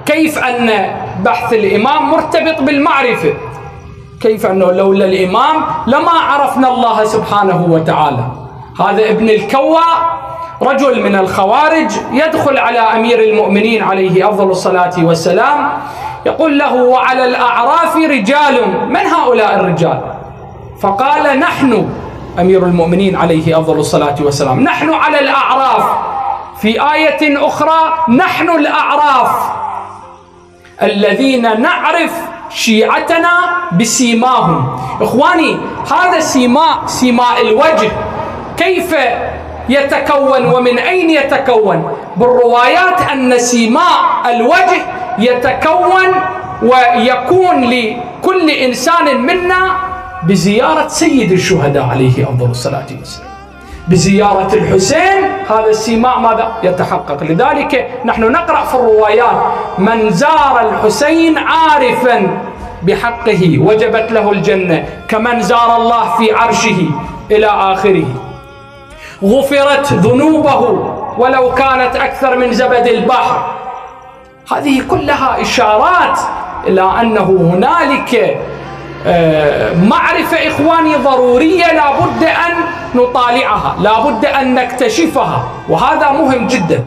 كيف أن بحث الإمام مرتبط بالمعرفة؟ كيف أنه لولا الإمام لما عرفنا الله سبحانه وتعالى. هذا ابن الكوى رجل من الخوارج يدخل على أمير المؤمنين عليه أفضل الصلاة والسلام، يقول له: وعلى الأعراف رجال. من هؤلاء الرجال؟ فقال: نحن. أمير المؤمنين عليه أفضل الصلاة والسلام: نحن على الأعراف. في آية أخرى: نحن الأعراف الذين نعرف شيعتنا بسيماهم. إخواني، هذا سيماء الوجه كيف يتكون ومن أين يتكون؟ بالروايات أن سيماء الوجه يتكون ويكون لكل إنسان منا بزيارة سيد الشهداء عليه أفضل الصلاة والسلام، بزيارة الحسين. هذا السيماء ماذا يتحقق؟ لذلك نحن نقرأ في الروايات: من زار الحسين عارفا بحقه وجبت له الجنة كمن زار الله في عرشه إلى آخره. غفرت ذنوبه ولو كانت أكثر من زبد البحر. هذه كلها إشارات إلى أنه هنالك معرفة إخواني ضرورية، لا بد أن نطالعها، لا بد أن نكتشفها، وهذا مهم جدا.